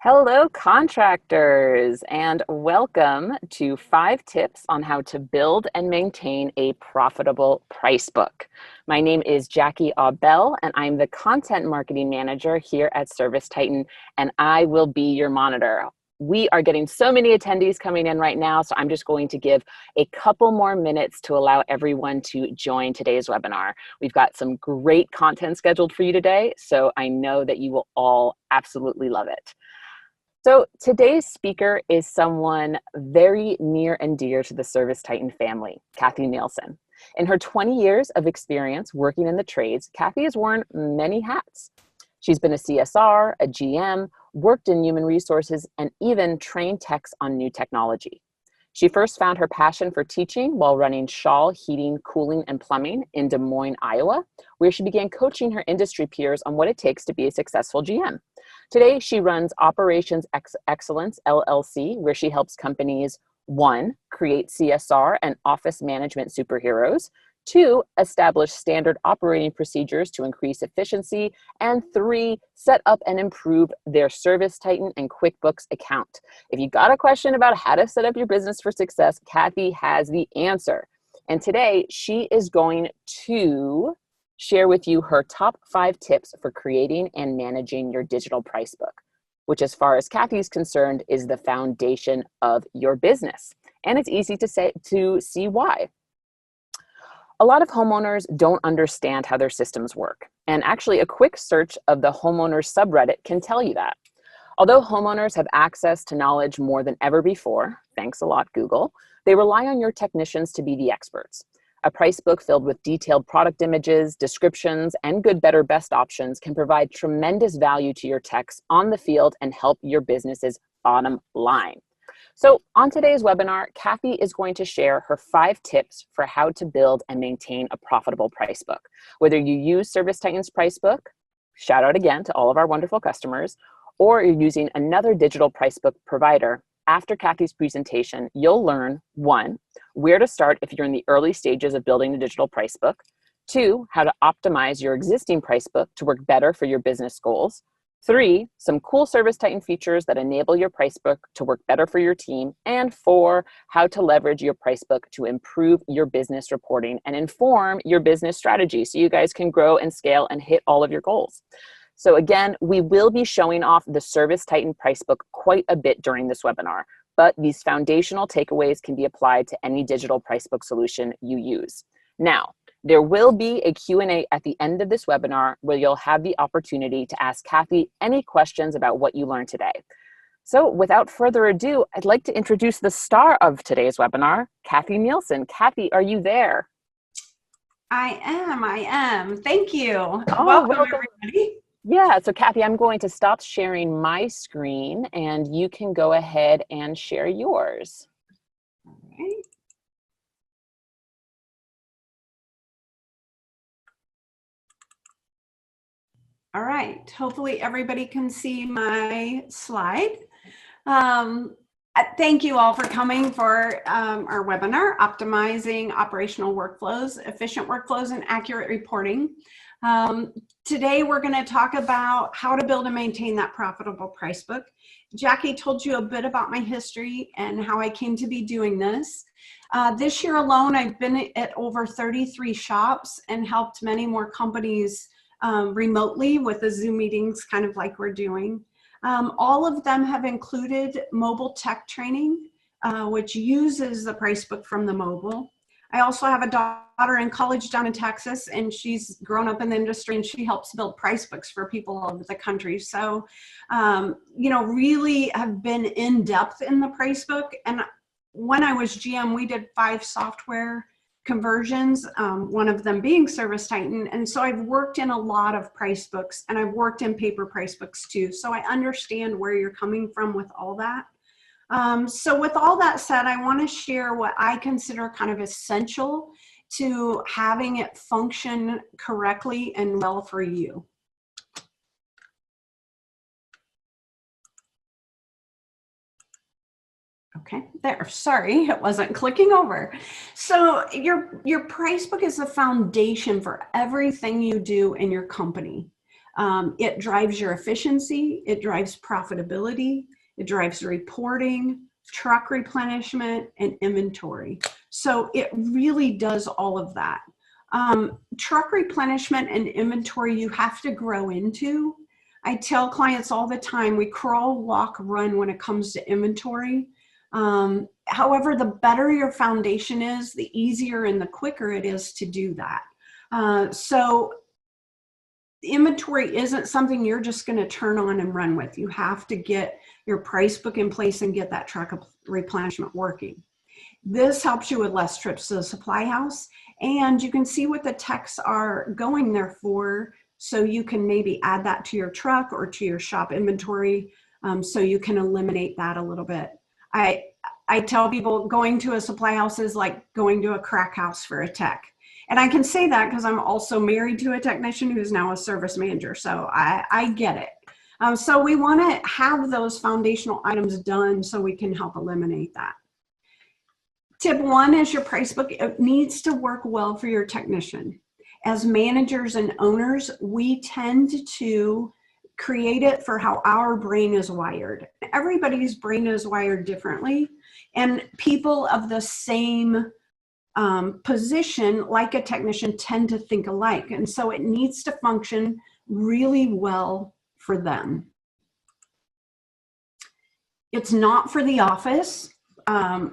Hello, contractors, and welcome to 5 tips on how to build and maintain a profitable price book. My name is Jackie Aubell, and I'm the Content Marketing Manager here at Service Titan, and I will be your monitor. We are getting so many attendees coming in right now, so I'm just going to give a couple more minutes to allow everyone to join today's webinar. We've got some great content scheduled for you today, so I know that you will all absolutely love it. So today's speaker is someone very near and dear to the Service Titan family, Kathy Nielsen. In her 20 years of experience working in the trades, Kathy has worn many hats. She's been a CSR, a GM, worked in human resources, and even trained techs on new technology. She first found her passion for teaching while running Shaw Heating, Cooling, and Plumbing in Des Moines, Iowa, where she began coaching her industry peers on what it takes to be a successful GM. Today, she runs Operations Excellence, LLC, where she helps companies, 1, create CSR and office management superheroes, 2, establish standard operating procedures to increase efficiency, and 3, set up and improve their Service Titan and QuickBooks account. If you got a question about how to set up your business for success, Kathy has the answer. And today, she is going to share with you her top 5 tips for creating and managing your digital price book, which, as far as Kathy's concerned, is the foundation of your business. And it's easy to see why. A lot of homeowners don't understand how their systems work. And actually, a quick search of the homeowners subreddit can tell you that. Although homeowners have access to knowledge more than ever before, thanks a lot, Google, they rely on your technicians to be the experts. A price book filled with detailed product images, descriptions, and good, better, best options can provide tremendous value to your techs on the field and help your business's bottom line. So on today's webinar, Kathy is going to share her 5 tips for how to build and maintain a profitable price book. Whether you use Service Titan's price book, shout out again to all of our wonderful customers, or you're using another digital price book provider, after Kathy's presentation, you'll learn 1, where to start if you're in the early stages of building a digital price book, 2, how to optimize your existing price book to work better for your business goals, 3, some cool Service Titan features that enable your price book to work better for your team, and 4, how to leverage your price book to improve your business reporting and inform your business strategy so you guys can grow and scale and hit all of your goals. So again, we will be showing off the Service Titan price book quite a bit during this webinar, but these foundational takeaways can be applied to any digital price book solution you use. Now, there will be a Q&A at the end of this webinar where you'll have the opportunity to ask Kathy any questions about what you learned today. So without further ado, I'd like to introduce the star of today's webinar, Kathy Nielsen. Kathy, are you there? I am. Thank you. Oh, welcome everybody. Yeah, so Kathy, I'm going to stop sharing my screen and you can go ahead and share yours. All right. All right, hopefully everybody can see my slide. Thank you all for coming for our webinar, Optimizing Operational Workflows, Efficient Workflows, and Accurate Reporting. Today, we're going to talk about how to build and maintain that profitable price book. Jackie told you a bit about my history and how I came to be doing this. This year alone, I've been at over 33 shops and helped many more companies remotely with the Zoom meetings, kind of like we're doing. All of them have included mobile tech training, which uses the price book from the mobile. I also have a daughter in college down in Texas, and she's grown up in the industry, and she helps build price books for people all over the country. So, you know, really have been in depth in the price book. And when I was GM, we did 5 software conversions, one of them being Service Titan. And so I've worked in a lot of price books, and I've worked in paper price books too. So I understand where you're coming from with all that. So with all that said, I want to share what I consider kind of essential to having it function correctly and well for you. Okay, there, sorry, it wasn't clicking over. So your price book is the foundation for everything you do in your company. It drives your efficiency, it drives profitability, it drives reporting, truck replenishment, and inventory. So it really does all of that. Truck replenishment and inventory you have to grow into. I tell clients all the time, we crawl, walk, run when it comes to inventory. However, the better your foundation is, the easier and the quicker it is to do that. So inventory isn't something you're just going to turn on and run with. You have to get your price book in place and get that truck replenishment working. This helps you with less trips to the supply house, and you can see what the techs are going there for, so you can maybe add that to your truck or to your shop inventory, so you can eliminate that a little bit. I tell people going to a supply house is like going to a crack house for a tech. And I can say that because I'm also married to a technician who's now a service manager, so I get it. So we want to have those foundational items done so we can help eliminate that. Tip 1 is your price book. It needs to work well for your technician. As managers and owners, we tend to create it for how our brain is wired. Everybody's brain is wired differently, and people of the same position, like a technician, tend to think alike. And so it needs to function really well for them. It's not for the office.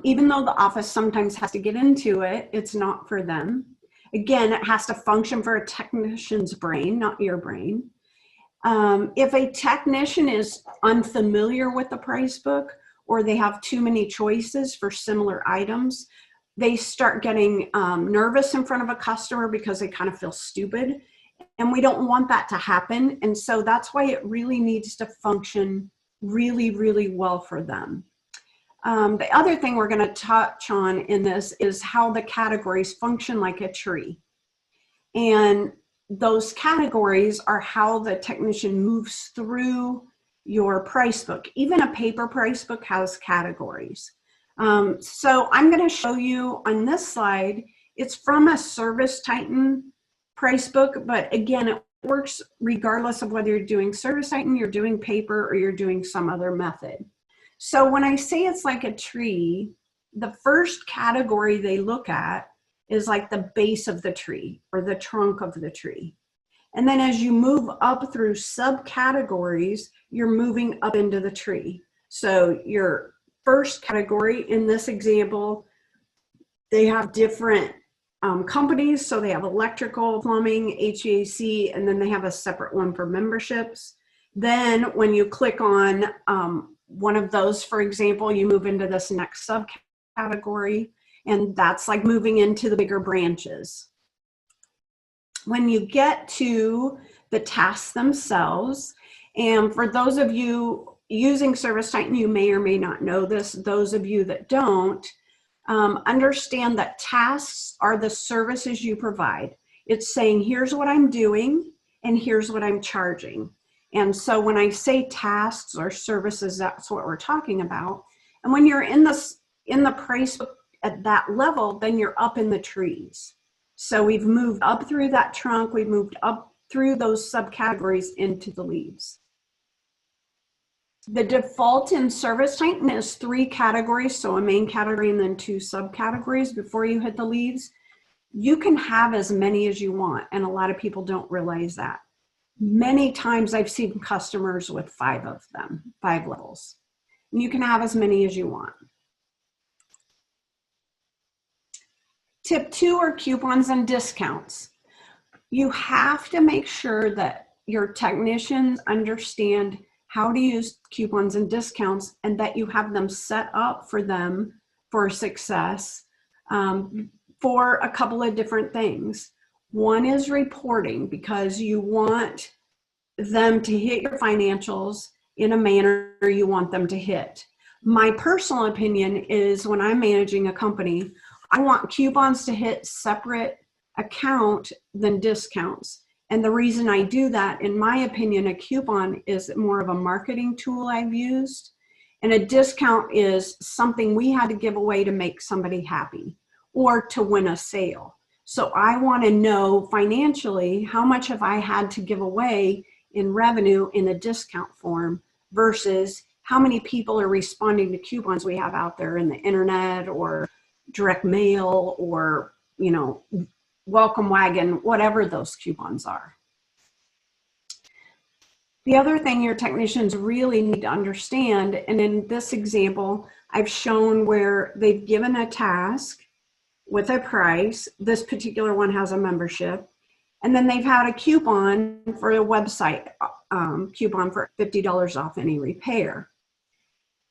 Even though the office sometimes has to get into it, it's not for them. Again, it has to function for a technician's brain, not your brain. If a technician is unfamiliar with the price book, or they have too many choices for similar items, they start getting nervous in front of a customer because they kind of feel stupid. And we don't want that to happen. And so that's why it really needs to function really, really well for them. The other thing we're going to touch on in this is how the categories function like a tree. And those categories are how the technician moves through your price book. Even a paper price book has categories. So I'm going to show you on this slide, it's from a Service Titan price book, but again, it works regardless of whether you're doing Service Titan, you're doing paper, or you're doing some other method. So when I say it's like a tree, the first category they look at is like the base of the tree or the trunk of the tree. And then as you move up through subcategories, you're moving up into the tree. So your first category in this example, they have different companies. So they have electrical, plumbing, HVAC, and then they have a separate one for memberships. Then when you click on one of those, for example, you move into this next subcategory, and that's like moving into the bigger branches. When you get to the tasks themselves, and for those of you using Service Titan, you may or may not know this. Those of you that don't, understand that tasks are the services you provide. It's saying, here's what I'm doing, and here's what I'm charging. And so when I say tasks or services, that's what we're talking about. And when you're in the price book at that level, then you're up in the trees. So we've moved up through that trunk, we've moved up through those subcategories into the leaves. The default in Service Titan is 3 categories, so a main category and then 2 subcategories before you hit the leaves. You can have as many as you want, and a lot of people don't realize that. Many times I've seen customers with 5 of them, 5 levels. And you can have as many as you want. Tip 2 are coupons and discounts. You have to make sure that your technicians understand how to use coupons and discounts, and that you have them set up for them for success for a couple of different things. One is reporting, because you want them to hit your financials in a manner you want them to hit. My personal opinion is when I'm managing a company, I want coupons to hit separate account than discounts. And the reason I do that, in my opinion, a coupon is more of a marketing tool I've used, and a discount is something we had to give away to make somebody happy or to win a sale. So I want to know financially, how much have I had to give away in revenue in the discount form versus how many people are responding to coupons we have out there in the internet or direct mail or, welcome wagon, whatever those coupons are. The other thing your technicians really need to understand, and in this example, I've shown where they've given a task with a price. This particular one has a membership. And then they've had a coupon for a website, coupon for $50 off any repair.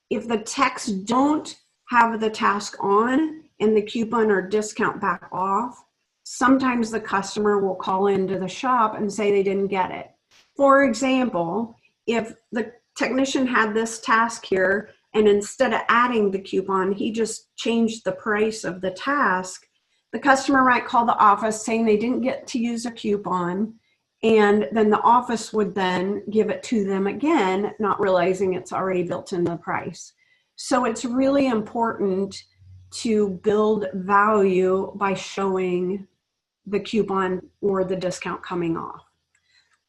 If the techs don't have the task on and the coupon or discount back off, sometimes the customer will call into the shop and say they didn't get it. For example, if the technician had this task here and instead of adding the coupon, he just changed the price of the task, the customer might call the office saying they didn't get to use a coupon, and then the office would then give it to them again, not realizing it's already built in the price. So it's really important to build value by showing the coupon or the discount coming off.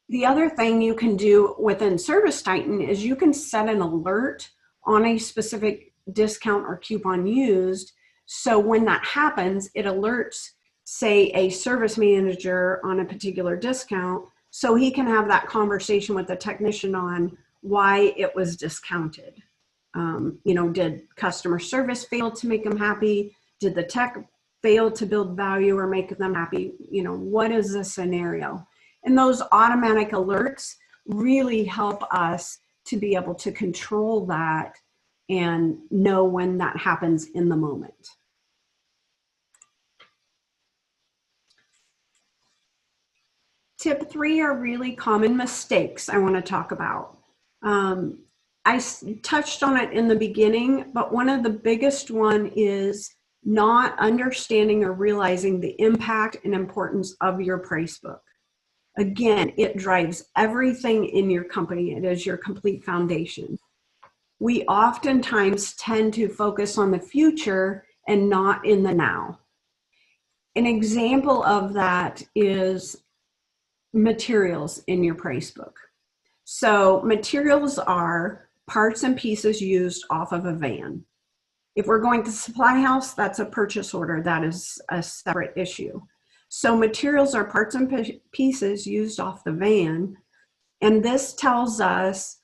The other thing you can do within Service Titan is you can set an alert on a specific discount or coupon used. So when that happens, it alerts, say, a service manager on a particular discount, so he can have that conversation with the technician on why it was discounted. Did customer service fail to make them happy? Did the tech fail to build value or make them happy? What is the scenario? And those automatic alerts really help us to be able to control that and know when that happens in the moment. Tip 3 are really common mistakes I want to talk about. I touched on it in the beginning, but one of the biggest one is not understanding or realizing the impact and importance of your price book. Again, it drives everything in your company. It is your complete foundation. We oftentimes tend to focus on the future and not in the now. An example of that is materials in your price book. So materials are parts and pieces used off of a van. If we're going to supply house, that's a purchase order. That is a separate issue. So materials are parts and pieces used off the van. And this tells us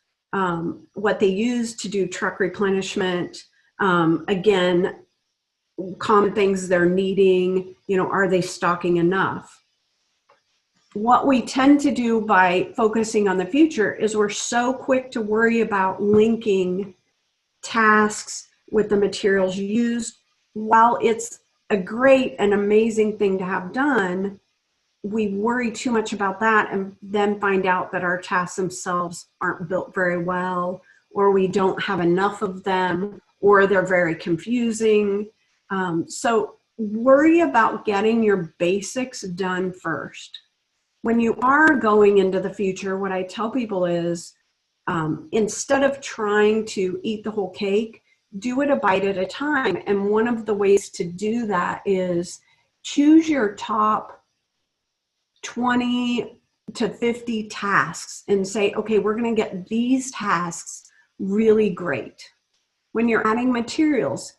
what they use to do truck replenishment. Again, common things they're needing, are they stocking enough? What we tend to do by focusing on the future is we're so quick to worry about linking tasks with the materials used. While it's a great and amazing thing to have done, we worry too much about that and then find out that our tasks themselves aren't built very well, or we don't have enough of them, or they're very confusing. So worry about getting your basics done first. When you are going into the future, what I tell people is instead of trying to eat the whole cake, do it a bite at a time. And one of the ways to do that is choose your top 20 to 50 tasks and say, okay, we're going to get these tasks really great. When you're adding materials,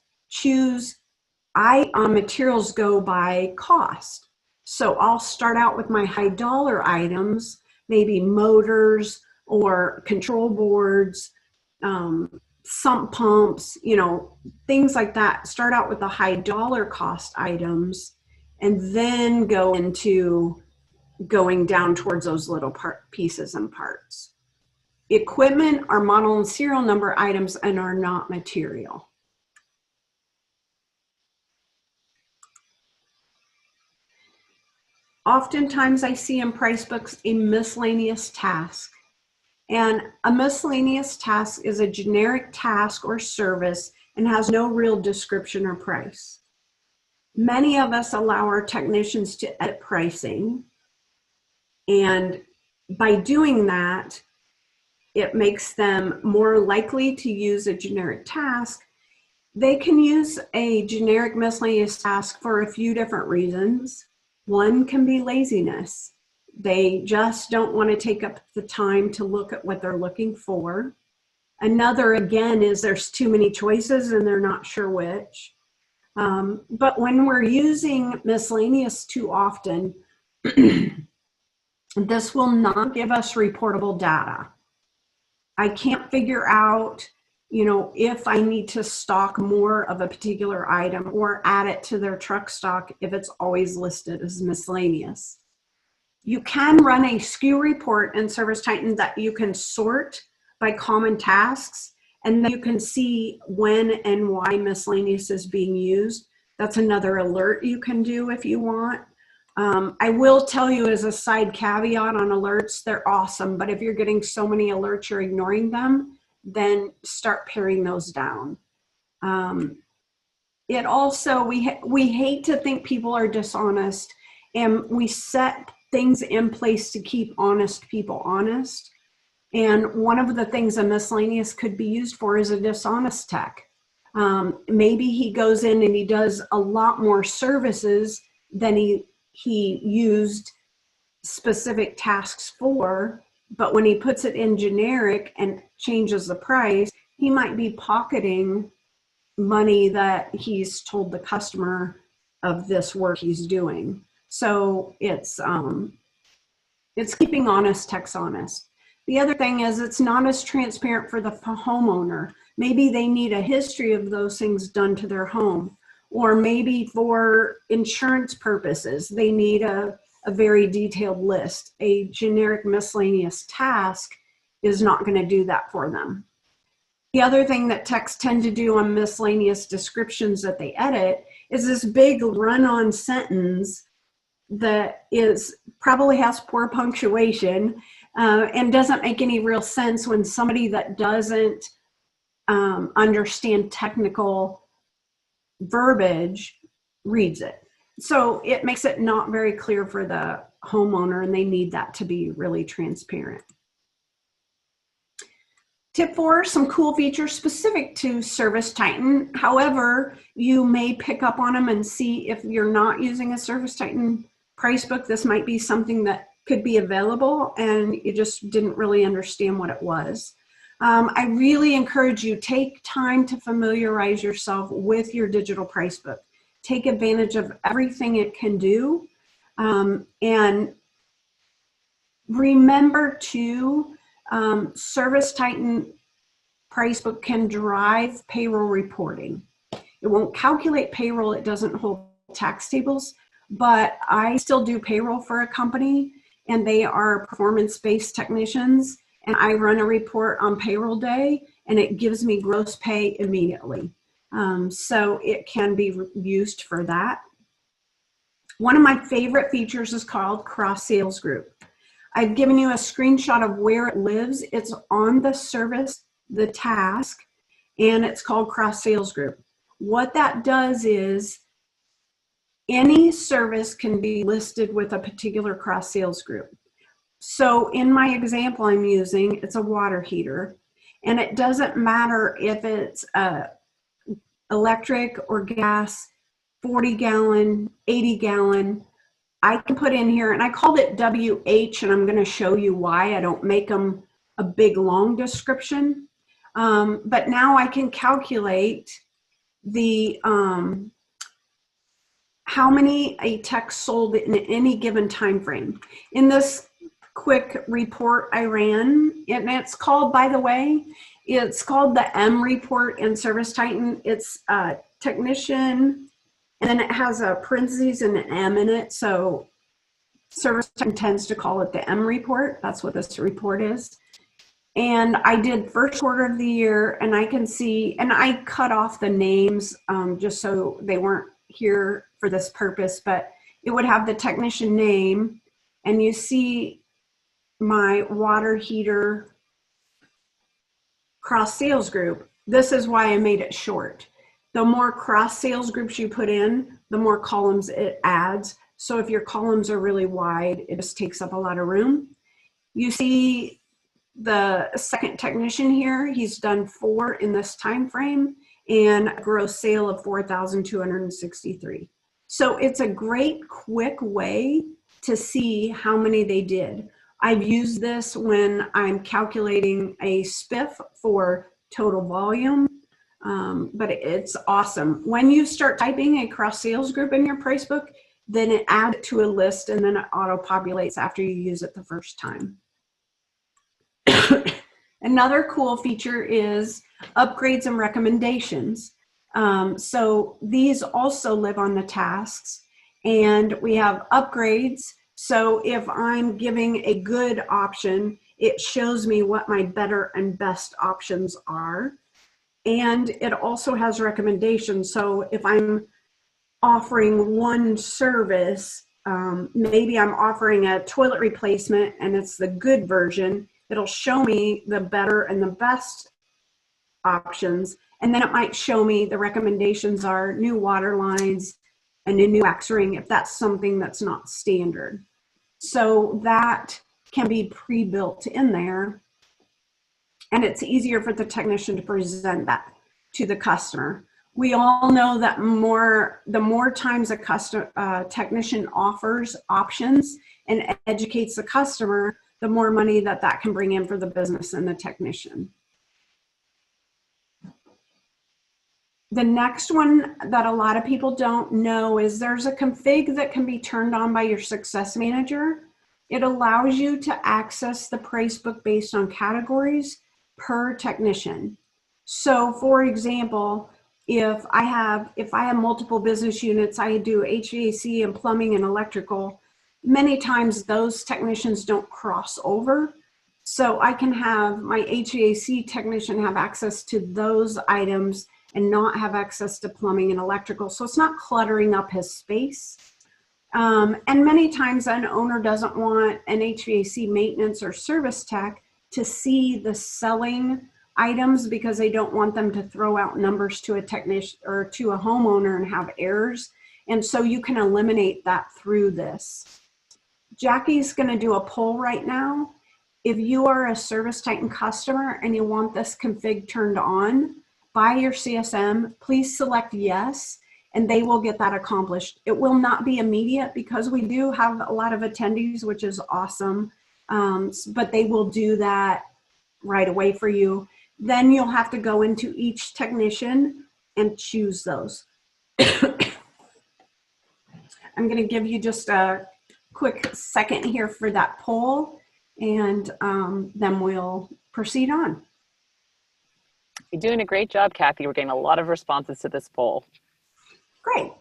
materials go by cost. So I'll start out with my high dollar items, maybe motors or control boards, sump pumps, things like that. Start out with the high dollar cost items and then go into going down towards those little pieces and parts. Equipment are model and serial number items and are not material. Oftentimes I see in price books a miscellaneous task. And a miscellaneous task is a generic task or service and has no real description or price. Many of us allow our technicians to edit pricing. And by doing that, it makes them more likely to use a generic task. They can use a generic miscellaneous task for a few different reasons. One can be laziness. They just don't want to take up the time to look at what they're looking for. Another, again, is there's too many choices and they're not sure which. But when we're using miscellaneous too often, this will not give us reportable data. I can't figure out, if I need to stock more of a particular item or add it to their truck stock if it's always listed as miscellaneous. You can run a SKU report in ServiceTitan that you can sort by common tasks, and then you can see when and why miscellaneous is being used. That's another alert you can do if you want. I will tell you as a side caveat on alerts, they're awesome, but if you're getting so many alerts you're ignoring them, then start paring those down. It also, we hate to think people are dishonest, and we set things in place to keep honest people honest. And one of the things a miscellaneous could be used for is a dishonest tech. Maybe he goes in and he does a lot more services than he used specific tasks for, but when he puts it in generic and changes the price, he might be pocketing money that he's told the customer of this work he's doing. So it's keeping honest techs honest. The other thing is it's not as transparent for the homeowner. Maybe they need a history of those things done to their home, or maybe for insurance purposes, they need a very detailed list. A generic miscellaneous task is not going to do that for them. The other thing that techs tend to do on miscellaneous descriptions that they edit is this big run-on sentence that probably has poor punctuation and doesn't make any real sense when somebody that doesn't understand technical verbiage reads it. So it makes it not very clear for the homeowner, and they need that to be really transparent. Tip 4, some cool features specific to ServiceTitan. However, you may pick up on them and see if you're not using a ServiceTitan price book, this might be something that could be available and you just didn't really understand what it was. I really encourage you, take time to familiarize yourself with your digital price book. Take advantage of everything it can do. And remember too, ServiceTitan Pricebook can drive payroll reporting. It won't calculate payroll, it doesn't hold tax tables, but I still do payroll for a company and they are performance-based technicians, and I run a report on payroll day and it gives me gross pay immediately. So it can be used for that. One of my favorite features is called Cross Sales Group. I've given you a screenshot of where it lives. It's on the service, the task, and it's called Cross Sales Group. What that does is any service can be listed with a particular cross sales group. So in my example I'm using, it's a water heater, and it doesn't matter if it's electric or gas, 40 gallon, 80 gallon, I can put in here, and I called it WH, and I'm going to show you why. I don't make them a big long description. But now I can calculate the how many a tech sold in any given time frame. In this quick report I ran, and it's called, by the way, it's called the M report in ServiceTitan. It's technician, and then it has a parentheses and an M in it. So ServiceTitan tends to call it the M report. That's what this report is. And I did first quarter of the year, and I can see, and I cut off the names just so they weren't here for this purpose, but it would have the technician name, and you see my water heater cross sales group. This is why I made it short. The more cross sales groups you put in, the more columns it adds. So if your columns are really wide, it just takes up a lot of room. You see the second technician here, he's done 4 in this time frame and a gross sale of 4,263. So it's a great quick way to see how many they did. I've used this when I'm calculating a spiff for total volume, but it's awesome. When you start typing a cross sales group in your Pricebook, then it adds it to a list and then it auto-populates after you use it the first time. Another cool feature is upgrades and recommendations. So these also live on the tasks, and we have upgrades. So if I'm giving a good option, it shows me what my better and best options are. And it also has recommendations. So if I'm offering one service, maybe I'm offering a toilet replacement and it's the good version, it'll show me the better and the best options. And then it might show me the recommendations are new water lines and a new wax ring if that's something that's not standard. So that can be pre-built in there. And it's easier for the technician to present that to the customer. We all know that the more times a technician offers options and educates the customer, the more money that can bring in for the business and the technician. The next one that a lot of people don't know is there's a config that can be turned on by your success manager. It allows you to access the Pricebook based on categories per technician. So for example, if I have multiple business units, I do HVAC and plumbing and electrical, many times those technicians don't cross over. So I can have my HVAC technician have access to those items and not have access to plumbing and electrical. So it's not cluttering up his space. And many times an owner doesn't want an HVAC maintenance or service tech to see the selling items because they don't want them to throw out numbers to a technician or to a homeowner and have errors. And so you can eliminate that through this. Jackie's going to do a poll right now. If you are a Service Titan customer and you want this config turned on by your CSM, please select yes, and they will get that accomplished. It will not be immediate because we do have a lot of attendees, which is awesome, but they will do that right away for you. Then you'll have to go into each technician and choose those. I'm going to give you just a quick second here for that poll, and then we'll proceed on. You're doing a great job, Kathy. We're getting a lot of responses to this poll. Great.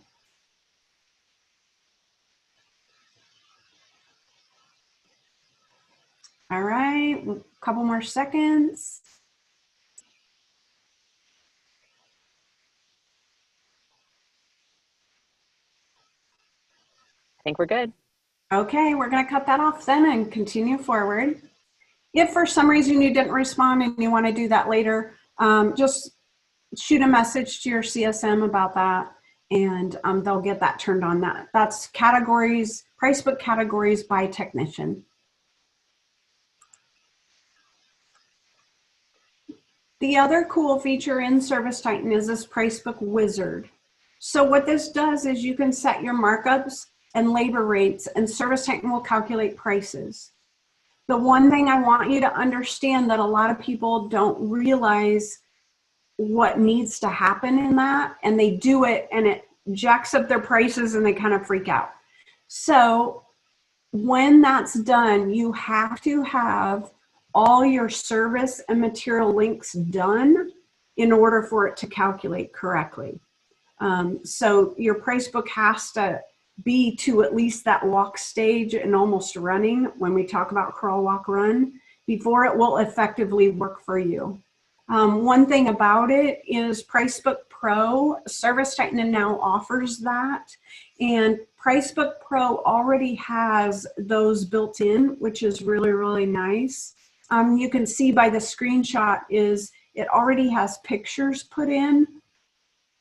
All right, a couple more seconds. I think we're good. Okay, we're going to cut that off then and continue forward. If for some reason you didn't respond and you want to do that later, just shoot a message to your CSM about that, and they'll get that turned on. That's categories, Pricebook categories by technician. The other cool feature in Service Titan is this Pricebook wizard. So what this does is you can set your markups and labor rates, and Service Titan will calculate prices. The one thing I want you to understand that a lot of people don't realize what needs to happen in that, and they do it and it jacks up their prices and they kind of freak out. So when that's done, you have to have all your service and material links done in order for it to calculate correctly. So your Pricebook has to be to at least that walk stage and almost running when we talk about crawl, walk, run before it will effectively work for you. One thing about it is Pricebook Pro, Service Titan now offers that, and Pricebook Pro already has those built in, which is really, really nice. You can see by the screenshot is it already has pictures put in.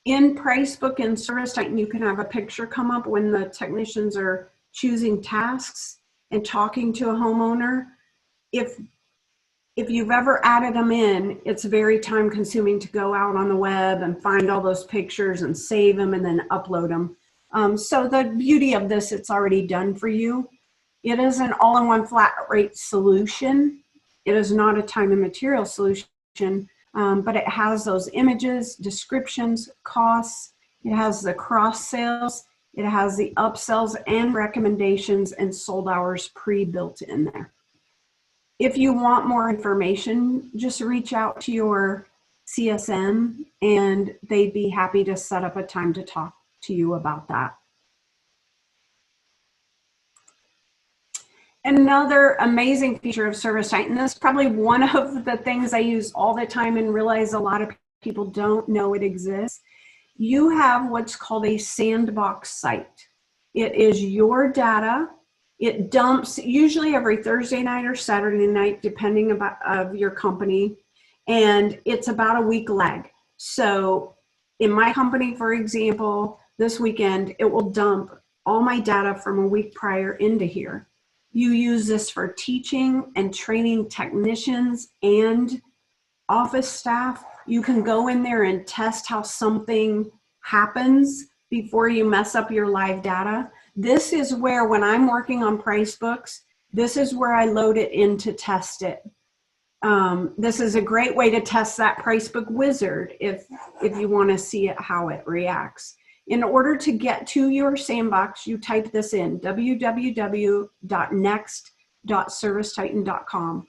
In Pricebook and Service Titan, you can have a picture come up when the technicians are choosing tasks and talking to a homeowner. If you've ever added them in, it's very time consuming to go out on the web and find all those pictures and save them and then upload them. So the beauty of this, it's already done for you. It is an all-in-one flat rate solution. It is not a time and material solution, but it has those images, descriptions, costs. It has the cross sales. It has the upsells and recommendations and sold hours pre-built in there. If you want more information, just reach out to your CSM and they'd be happy to set up a time to talk to you about that. Another amazing feature of ServiceTitan, this is probably one of the things I use all the time and realize a lot of people don't know it exists. You have what's called a sandbox site. It is your data. It dumps usually every Thursday night or Saturday night, depending of your company, and it's about a week lag. So in my company, for example, this weekend, it will dump all my data from a week prior into here. You use this for teaching and training technicians and office staff. You can go in there and test how something happens before you mess up your live data. This is where, when I'm working on Pricebooks, this is where I load it in to test it. This is a great way to test that Pricebook wizard if you want to see it, how it reacts. In order to get to your sandbox, you type this in, www.next.servicetitan.com.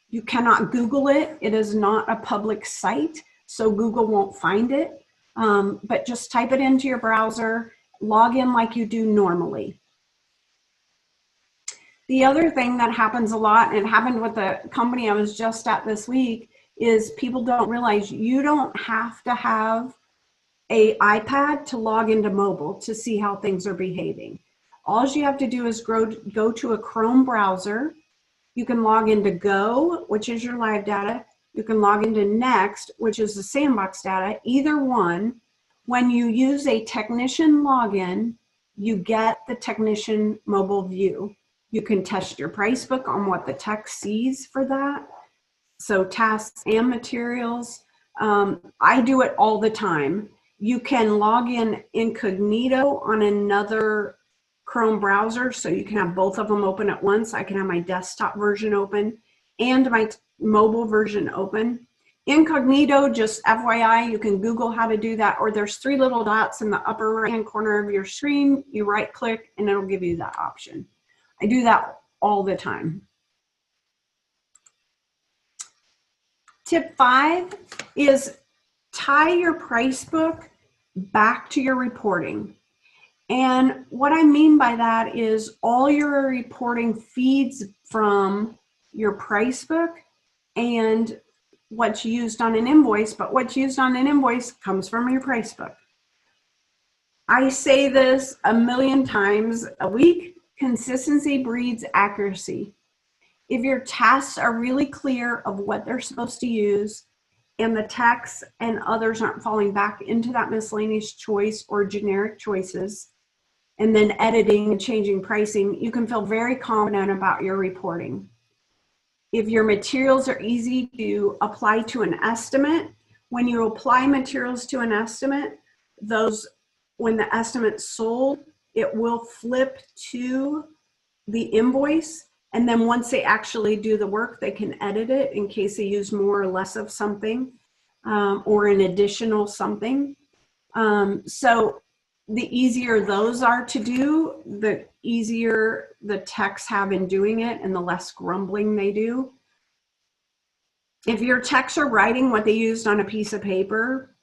You cannot Google it. It is not a public site, so Google won't find it. But just type it into your browser, log in like you do normally. The other thing that happens a lot, and it happened with the company I was just at this week, is people don't realize you don't have to have an iPad to log into mobile to see how things are behaving. All you have to do is go to a Chrome browser. You can log into Go, which is your live data. You can log into Next, which is the sandbox data. Either one. When you use a technician login, you get the technician mobile view. You can test your Pricebook on what the tech sees for that. So tasks and materials. I do it all the time. You can log in incognito on another Chrome browser, so you can have both of them open at once. I can have my desktop version open and my mobile version open. Incognito, just FYI, you can Google how to do that, or there's 3 little dots in the upper right-hand corner of your screen. You right-click, and it'll give you that option. I do that all the time. Tip 5 is tie your Pricebook back to your reporting. And what I mean by that is all your reporting feeds from your Pricebook and what's used on an invoice, but what's used on an invoice comes from your Pricebook. I say this a million times a week, consistency breeds accuracy. If your tasks are really clear of what they're supposed to use and the texts and others aren't falling back into that miscellaneous choice or generic choices, and then editing and changing pricing, you can feel very confident about your reporting. If your materials are easy to apply to an estimate, when you apply materials to an estimate, when the estimate's sold, it will flip to the invoice. And then once they actually do the work, they can edit it in case they use more or less of something or an additional something. So the easier those are to do, the easier the techs have in doing it and the less grumbling they do. If your techs are writing what they used on a piece of paper,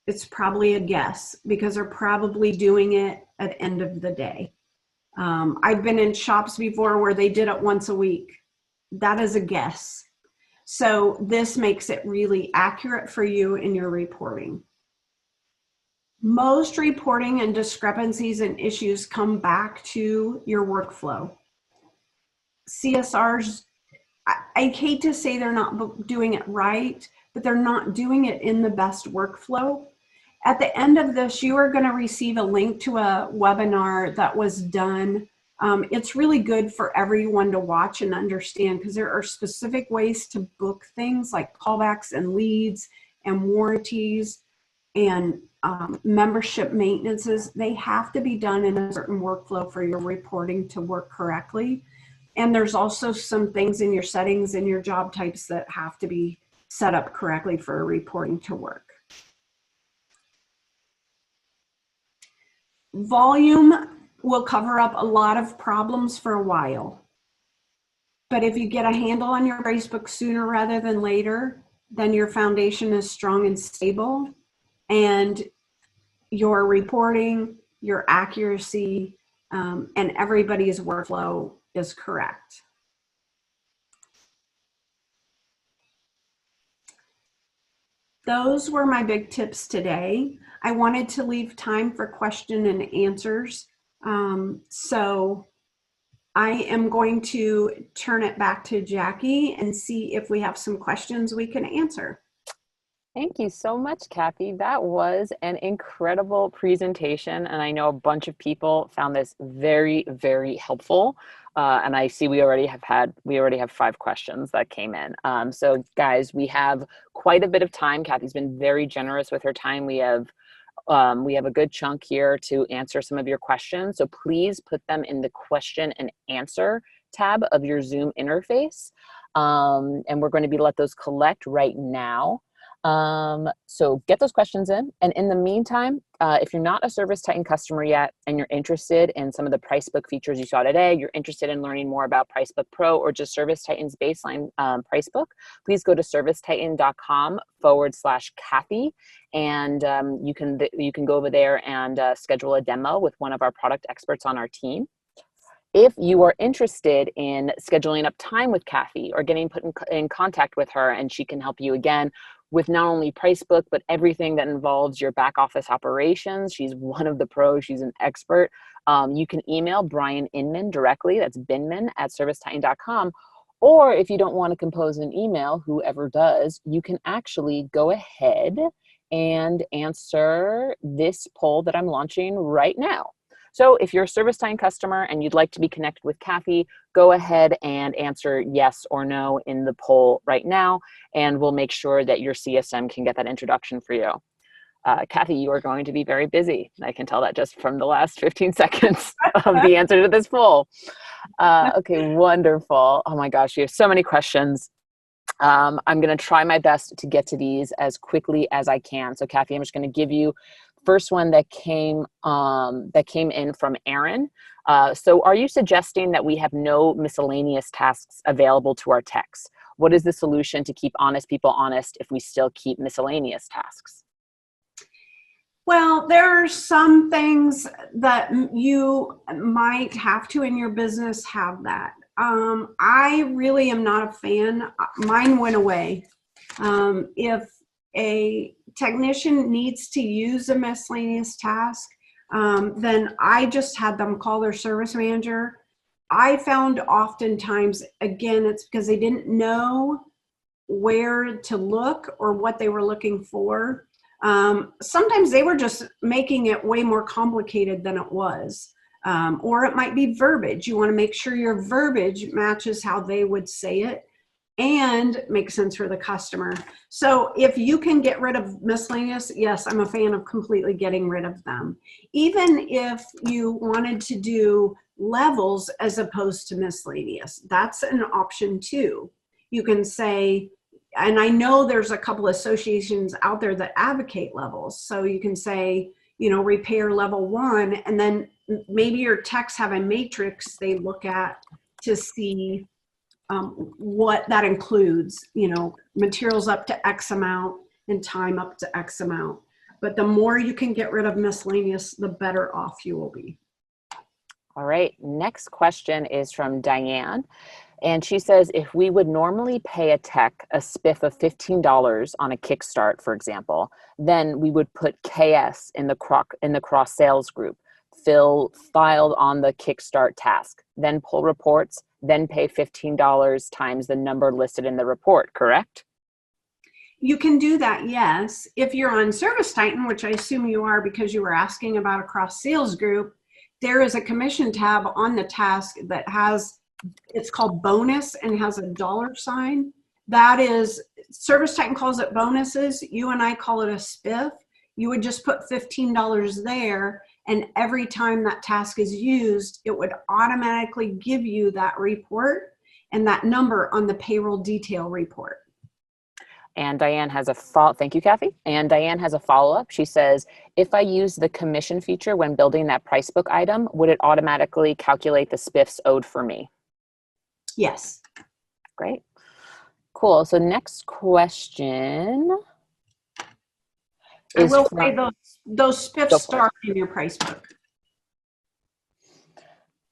it's probably a guess because they're probably doing it at the end of the day. I've been in shops before where they did it once a week. That is a guess. So this makes it really accurate for you in your reporting. Most reporting and discrepancies and issues come back to your workflow. CSRs, I hate to say they're not doing it right, but they're not doing it in the best workflow. At the end of this, you are going to receive a link to a webinar that was done. It's really good for everyone to watch and understand because there are specific ways to book things like callbacks and leads and warranties and membership maintenances. They have to be done in a certain workflow for your reporting to work correctly. And there's also some things in your settings and your job types that have to be set up correctly for reporting to work. Volume will cover up a lot of problems for a while. But if you get a handle on your Pricebook sooner rather than later, then your foundation is strong and stable, and your reporting, your accuracy, and everybody's workflow is correct. Those were my big tips today. I wanted to leave time for question and answers. So I am going to turn it back to Jackie and see if we have some questions we can answer. Thank you so much, Kathy. That was an incredible presentation, and I know a bunch of people found this very, very helpful. And I see we already have 5 questions that came in. So guys, we have quite a bit of time. Kathy's been very generous with her time. We have a good chunk here to answer some of your questions. So please put them in the question and answer tab of your Zoom interface. And we're going to let those collect right now. So get those questions in. And in the meantime, if you're not a ServiceTitan customer yet and you're interested in some of the Pricebook features you saw today, you're interested in learning more about Pricebook Pro or just ServiceTitan's baseline Pricebook, please go to servicetitan.com/Kathy, and you can go over there and schedule a demo with one of our product experts on our team. If you are interested in scheduling up time with Kathy or getting put in contact with her, and she can help you again with not only Pricebook, but everything that involves your back office operations. She's one of the pros. She's an expert. You can email Brian Inman directly. That's binman@servicetitan.com. Or if you don't want to compose an email, whoever does, you can actually go ahead and answer this poll that I'm launching right now. So if you're a ServiceTitan customer and you'd like to be connected with Kathy, go ahead and answer yes or no in the poll right now, and we'll make sure that your CSM can get that introduction for you. Kathy, you are going to be very busy. I can tell that just from the last 15 seconds of the answer to this poll. Okay, wonderful. Oh my gosh, you have so many questions. I'm going to try my best to get to these as quickly as I can. So Kathy, I'm just going to give you first one that came in from Aaron. So are you suggesting that we have no miscellaneous tasks available to our techs? What is the solution to keep honest people honest if we still keep miscellaneous tasks? Well, there are some things that you might have to in your business have that. I really am not a fan. Mine went away. If a technician needs to use a miscellaneous task, then I just had them call their service manager. I found oftentimes, again, it's because they didn't know where to look or what they were looking for. Sometimes they were just making it way more complicated than it was. Or it might be verbiage. You want to make sure your verbiage matches how they would say it and make sense for the customer. So if you can get rid of miscellaneous, yes, I'm a fan of completely getting rid of them. Even if you wanted to do levels as opposed to miscellaneous, that's an option too. You can say, and I know there's a couple associations out there that advocate levels. So you can say, you know, repair level 1, and then maybe your techs have a matrix they look at to see what that includes, you know, materials up to X amount and time up to X amount. But the more you can get rid of miscellaneous, the better off you will be. All right, next question is from Diane. And she says, if we would normally pay a tech a spiff of $15 on a Kickstart, for example, then we would put KS in the cross sales group, filed on the Kickstart task, then pull reports, then pay $15 times the number listed in the report, correct? You can do that, yes. If you're on ServiceTitan, which I assume you are because you were asking about a cross sales group, there is a commission tab on the task that has, it's called bonus and has a $sign. That is, ServiceTitan calls it bonuses. You and I call it a spiff. You would just put $15 there, And every time that task is used, it would automatically give you that report and that number on the payroll detail report. And Diane has thank you, Kathy. And Diane has a follow-up. She says, if I use the commission feature when building that price book item, would it automatically calculate the spiffs owed for me? Yes. Great. Cool. So next question. I will say those spiffs start in your price book.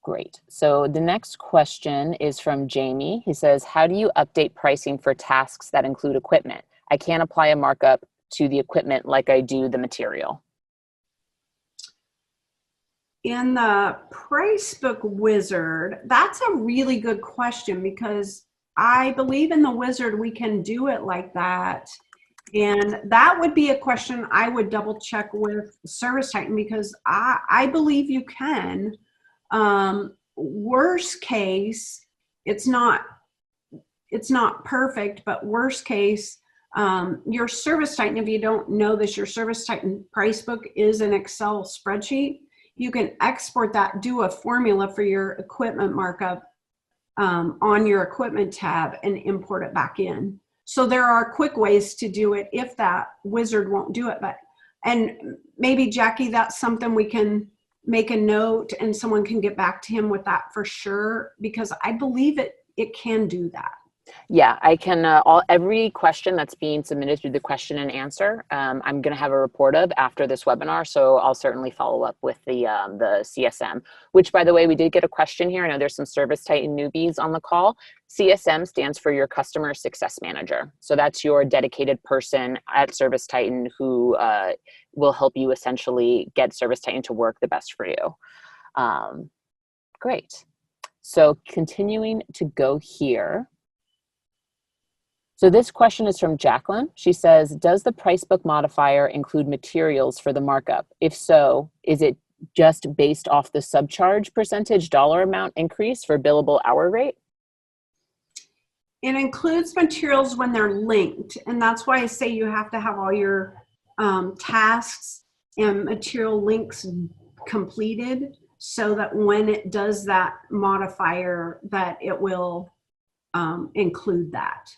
Great. So the next question is from Jamie. He says, how do you update pricing for tasks that include equipment? I can't apply a markup to the equipment like I do the material. In the Pricebook wizard, that's a really good question, because I believe in the wizard we can do it like that. And that would be a question I would double check with ServiceTitan, because I believe you can. Worst case, it's not perfect, but worst case, your ServiceTitan, if you don't know this, your ServiceTitan Pricebook is an Excel spreadsheet. You can export that, do a formula for your equipment markup on your equipment tab, and import it back in. So there are quick ways to do it if that wizard won't do it. And maybe, Jackie, that's something we can make a note and someone can get back to him with that for sure, because I believe it can do that. Yeah, I can, every question that's being submitted through the question and answer, I'm going to have a report of after this webinar. So I'll certainly follow up with the CSM, which, by the way, we did get a question here. I know there's some ServiceTitan newbies on the call. CSM stands for your Customer Success Manager. So that's your dedicated person at ServiceTitan who will help you essentially get ServiceTitan to work the best for you. Great. So continuing to go here. So this question is from Jacqueline. She says, does the Pricebook modifier include materials for the markup? If so, is it just based off the subcharge percentage dollar amount increase for billable hour rate? It includes materials when they're linked. And that's why I say you have to have all your tasks and material links completed, so that when it does that modifier, that it will include that.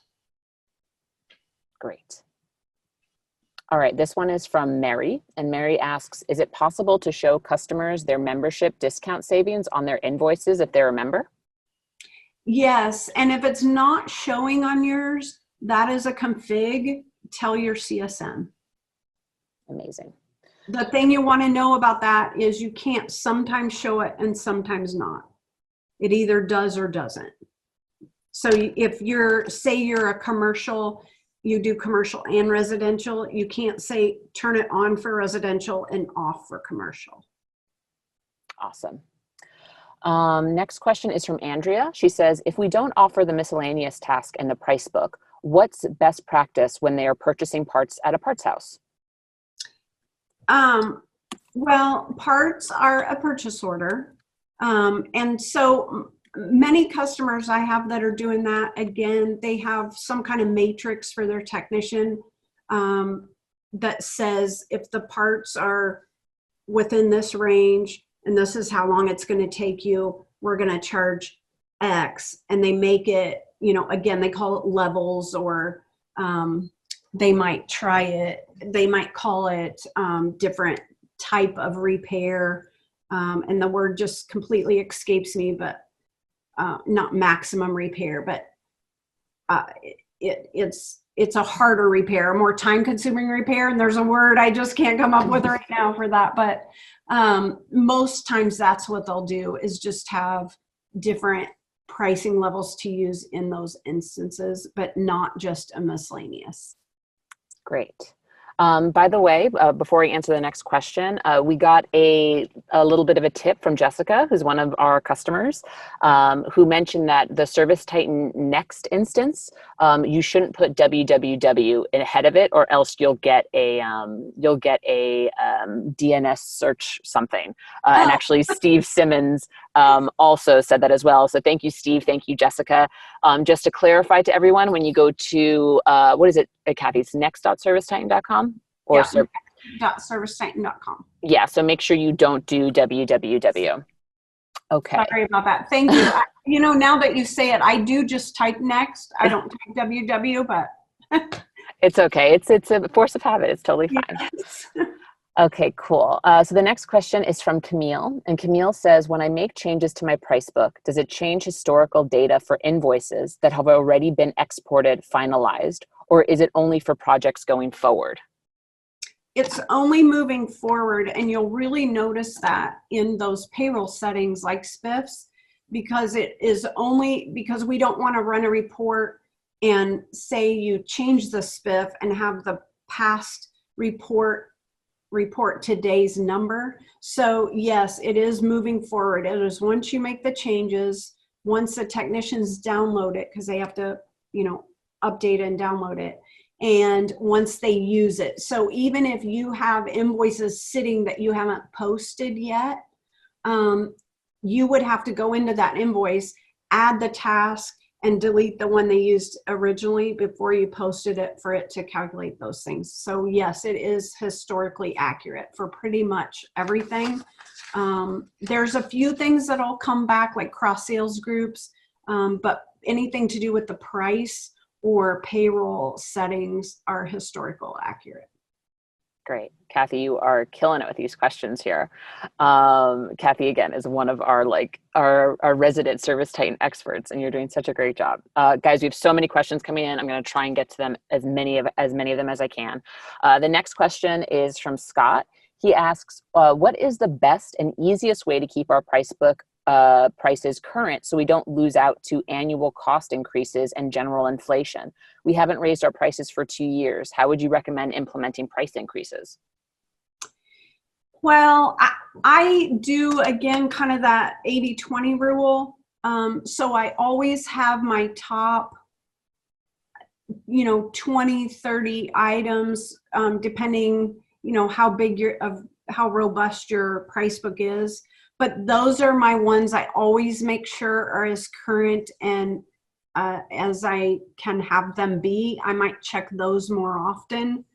Great. All right, this one is from Mary, and Mary asks, is it possible to show customers their membership discount savings on their invoices if they're a member? Yes, and if it's not showing on yours, that is a config. Tell your CSM. Amazing. The thing you want to know about that is you can't sometimes show it and sometimes not. It either does or doesn't. So if say you're a commercial, you do commercial and residential, you can't say turn it on for residential and off for commercial. Awesome. Next question is from Andrea. She says, if we don't offer the miscellaneous task in the price book, what's best practice when they are purchasing parts at a parts house? Well, parts are a purchase order. And so many customers I have that are doing that, again, they have some kind of matrix for their technician that says if the parts are within this range and this is how long it's going to take you, we're going to charge X. And they make it, again, they call it levels, or they might they might call it different type of repair. And the word just completely escapes me, but not maximum repair, but it's a harder repair, a more time-consuming repair. And there's a word I just can't come up with right now for that. But most times that's what they'll do, is just have different pricing levels to use in those instances, but not just a miscellaneous. Great. By the way, before I answer the next question, we got a little bit of a tip from Jessica, who's one of our customers, who mentioned that the ServiceTitan Next instance, you shouldn't put www ahead of it, or else you'll get a DNS search something. And actually, Steve Simmons also said that as well. So thank you, Steve. Thank you, Jessica. Just to clarify to everyone, when you go to what is it, Kathy? It's next.servicetitan.com. Or yeah. www.servicetitan.com. Yeah, so make sure you don't do www. Okay. Sorry about that. Thank you. You know, now that you say it, I do just type next. I don't type www, but It's okay. It's a force of habit. It's totally fine. yes. Okay, cool. So the next question is from Camille. And Camille says, when I make changes to my price book, does it change historical data for invoices that have already been exported, finalized, or is it only for projects going forward? It's only moving forward, and you'll really notice that in those payroll settings like SPIFs, because it is only because we don't want to run a report and say you change the SPIF and have the past report today's number. So yes, it is moving forward. It is once you make the changes, once the technicians download it, because they have to, you know, update and download it, and once they use it. So even if you have invoices sitting that you haven't posted yet, you would have to go into that invoice, add the task, and delete the one they used originally before you posted it for it to calculate those things. So yes, it is historically accurate for pretty much everything. There's a few things that'll come back, like cross sales groups, but anything to do with the price or payroll settings are historical accurate. Great. Kathy, you are killing it with these questions here. Kathy, again, is one of our our resident Service Titan experts, and you're doing such a great job. Guys, we have so many questions coming in. I'm going to try and get to them, as many of them as I can. The next question is from Scott. He asks, what is the best and easiest way to keep our price book prices current so we don't lose out to annual cost increases and general inflation? We haven't raised our prices for 2 years. How would you recommend implementing price increases? Well, I do, again, kind of that 80-20 rule. So I always have my top, 20, 30 items, depending, how big how robust your price book is. But those are my ones I always make sure are as current and as I can have them be. I might check those more often.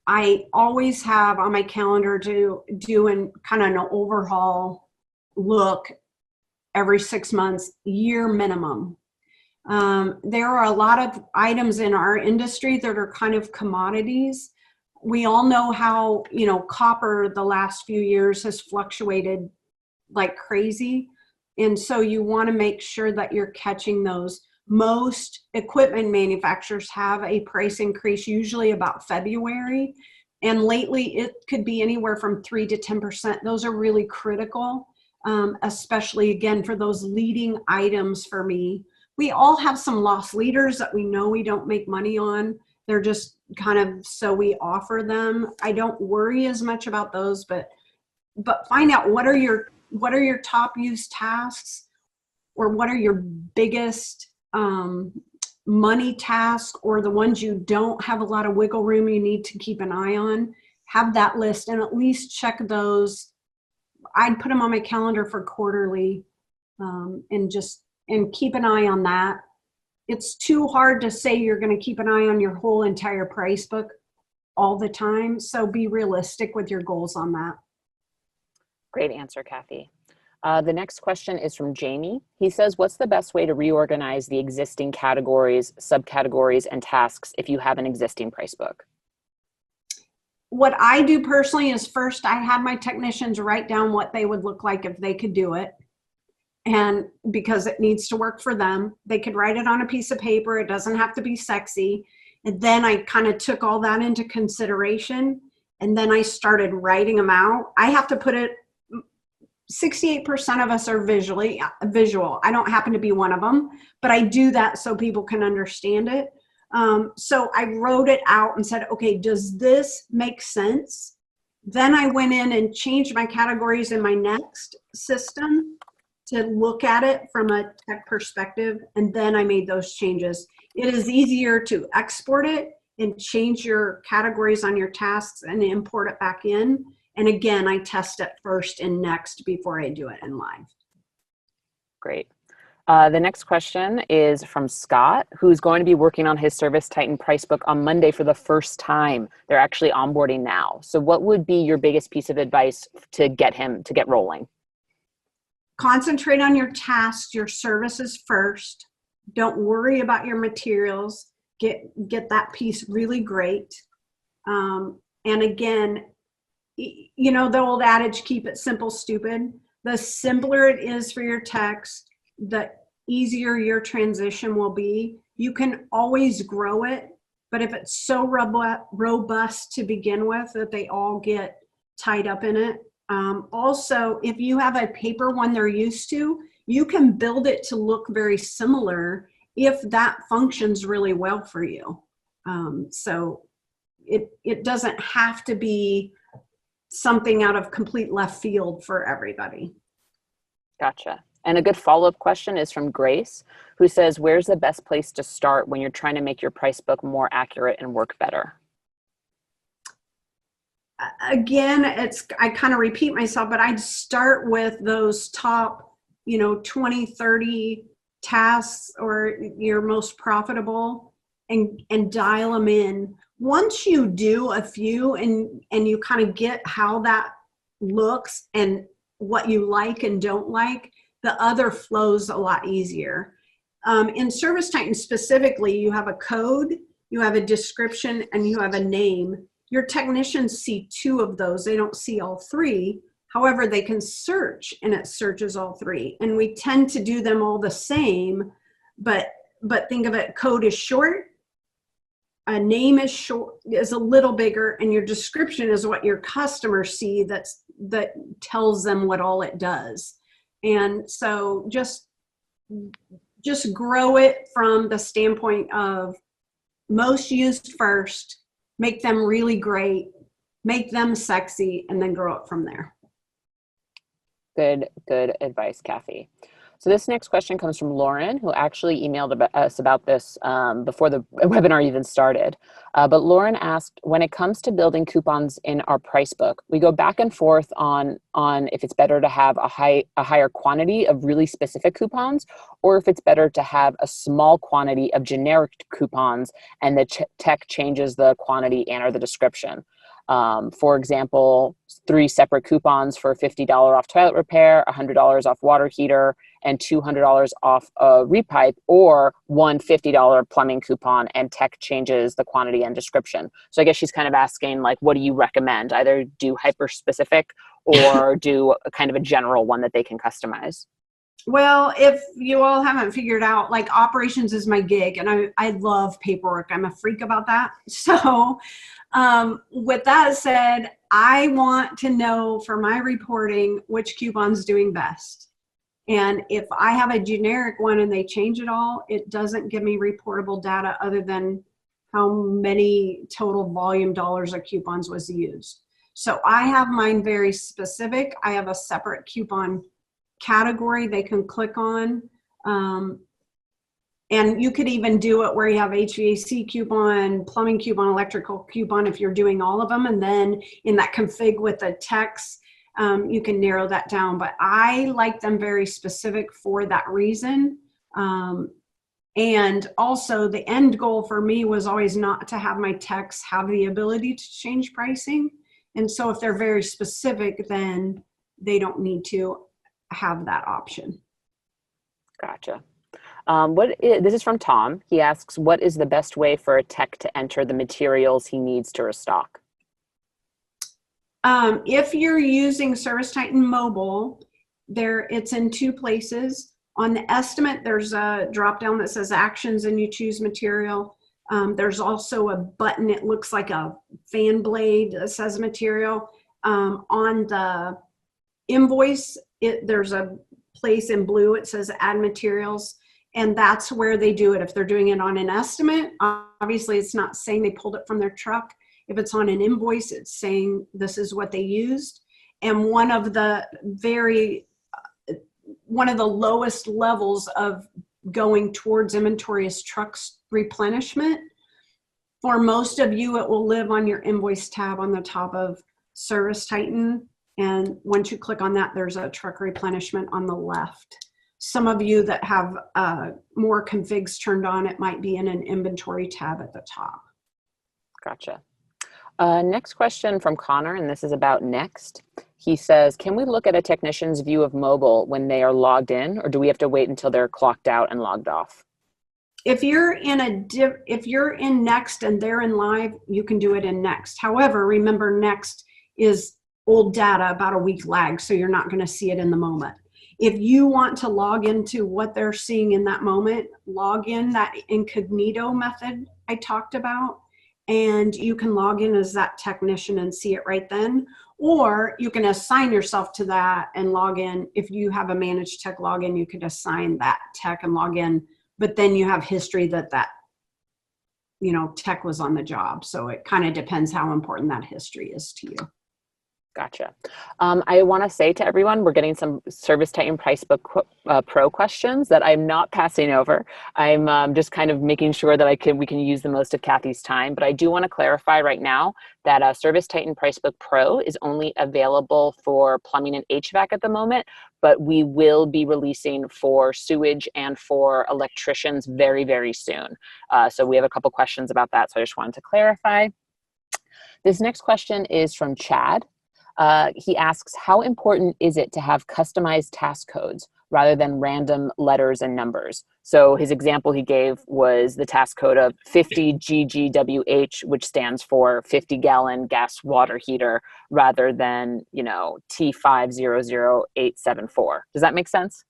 I always have on my calendar to do an overhaul look every 6 months, year minimum. There are a lot of items in our industry that are kind of commodities. We all know how, copper the last few years has fluctuated like crazy. And so you want to make sure that you're catching those. Most equipment manufacturers have a price increase usually about February. And lately it could be anywhere from 3 to 10%. Those are really critical, especially again for those leading items for me. We all have some loss leaders that we know we don't make money on. They're just kind of, so we offer them. I don't worry as much about those, but find out what are your top used tasks, or what are your biggest money tasks, or the ones you don't have a lot of wiggle room you need to keep an eye on. Have that list and at least check those. I'd put them on my calendar for quarterly, and keep an eye on that. It's too hard to say you're going to keep an eye on your whole entire price book all the time. So be realistic with your goals on that. Great answer, Kathy. The next question is from Jamie. He says, what's the best way to reorganize the existing categories, subcategories, and tasks if you have an existing price book? What I do personally is first I have my technicians write down what they would look like if they could do it. And because it needs to work for them, they could write it on a piece of paper. It doesn't have to be sexy. And then I kind of took all that into consideration. And then I started writing them out. I have to put it, 68% of us are visual. I don't happen to be one of them, but I do that so people can understand it. So I wrote it out and said, okay, does this make sense? Then I went in and changed my categories in my next system to look at it from a tech perspective. And then I made those changes. It is easier to export it and change your categories on your tasks and import it back in. And again, I test it first in next before I do it in live. Great. The next question is from Scott, who's going to be working on his Service Titan price book on Monday for the first time. They're actually onboarding now. So what would be your biggest piece of advice to get him to get rolling? Concentrate on your tasks, your services first. Don't worry about your materials. Get that piece really great. And again, you know, the old adage, keep it simple, stupid. The simpler it is for your text, the easier your transition will be. You can always grow it, but if it's so robust to begin with that they all get tied up in it. Also, if you have a paper one they're used to, you can build it to look very similar if that functions really well for you. So it doesn't have to be something out of complete left field for everybody. Gotcha. And a good follow-up question is from Grace, who says, where's the best place to start when you're trying to make your price book more accurate and work better? Again, I kind of repeat myself, but I'd start with those top, 20, 30 tasks or your most profitable and dial them in. Once you do a few and you kind of get how that looks and what you like and don't like, the other flows a lot easier. In Service Titan specifically, you have a code, you have a description, and you have a name. Your technicians see two of those. They don't see all three. However, they can search, and it searches all three. And we tend to do them all the same, but think of it, code is short, a name is short, is a little bigger, and your description is what your customers see that tells them what all it does. And so just grow it from the standpoint of most used first, make them really great, make them sexy, and then grow it from there. Good advice, Kathy. So this next question comes from Lauren, who actually emailed us about this before the webinar even started. But Lauren asked, when it comes to building coupons in our price book, we go back and forth on if it's better to have a higher quantity of really specific coupons, or if it's better to have a small quantity of generic coupons and the tech changes the quantity and or the description. For example, 3 separate coupons for $50 off toilet repair, $100 off water heater, and $200 off a repipe, or one $50 plumbing coupon and tech changes the quantity and description. So I guess she's kind of asking, like, what do you recommend? Either do hyper specific or do a kind of a general one that they can customize. Well, if you all haven't figured out, like, operations is my gig, and I love paperwork. I'm a freak about that. So with that said, I want to know for my reporting which coupon's doing best. And if I have a generic one and they change it all, it doesn't give me reportable data other than how many total volume dollars of coupons was used. So I have mine very specific. I have a separate coupon category they can click on. And you could even do it where you have HVAC coupon, plumbing coupon, electrical coupon, if you're doing all of them. And then in that config with the text, you can narrow that down. But I like them very specific for that reason. And also the end goal for me was always not to have my techs have the ability to change pricing. And so if they're very specific, then they don't need to have that option. Gotcha. This is from Tom. He asks, what is the best way for a tech to enter the materials he needs to restock? If you're using Service Titan Mobile, it's in 2 places. On the estimate, there's a drop down that says actions and you choose material. There's also a button, it looks like a fan blade that says material. On the invoice, there's a place in blue, it says add materials. And that's where they do it. If they're doing it on an estimate, obviously it's not saying they pulled it from their truck. If it's on an invoice, it's saying this is what they used. And one of the lowest levels of going towards inventory is trucks replenishment. For most of you, it will live on your invoice tab on the top of Service Titan. And once you click on that, there's a truck replenishment on the left. some of you that have more configs turned on, it might be in an inventory tab at the top. Gotcha. Next question from Connor, and this is about Next. He says, can we look at a technician's view of mobile when they are logged in, or do we have to wait until they're clocked out and logged off? If you're in Next and they're in Live, you can do it in Next. However, remember Next is old data, about a week lag, so you're not going to see it in the moment. If you want to log into what they're seeing in that moment, log in that incognito method I talked about, and you can log in as that technician and see it right then. Or you can assign yourself to that and log in. If you have a managed tech login, you could assign that tech and log in, but then you have history that tech was on the job. So it kind of depends how important that history is to you. Gotcha. I want to say to everyone, we're getting some ServiceTitan Pricebook Pro questions that I'm not passing over. I'm just kind of making sure that we can use the most of Kathy's time. But I do want to clarify right now that ServiceTitan Pricebook Pro is only available for plumbing and HVAC at the moment, but we will be releasing for sewage and for electricians very, very soon. So we have a couple questions about that. So I just wanted to clarify. This next question is from Chad. He asks, how important is it to have customized task codes rather than random letters and numbers? So his example he gave was the task code of 50 GGWH, which stands for 50-gallon gas water heater, rather than, T500874. Does that make sense?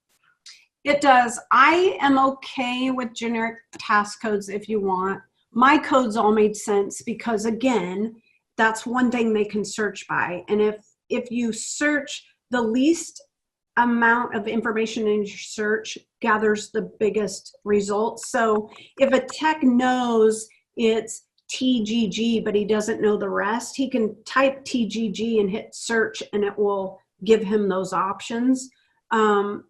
It does. I am okay with generic task codes if you want. My codes all made sense because, again, that's one thing they can search by. And if you search, the least amount of information in your search gathers the biggest results. So if a tech knows it's TGG, but he doesn't know the rest, he can type TGG and hit search and it will give him those options. The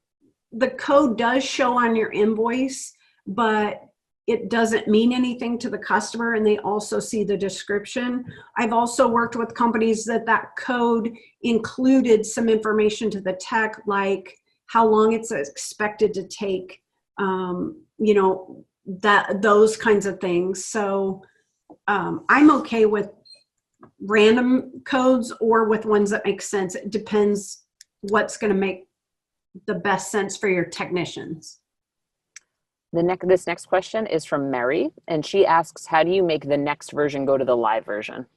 code does show on your invoice, but it doesn't mean anything to the customer, and they also see the description. I've also worked with companies that code included some information to the tech, like how long it's expected to take, those kinds of things. So I'm okay with random codes or with ones that make sense. It depends what's going to make the best sense for your technicians. This next question is from Mary, and she asks, how do you make the next version go to the live version?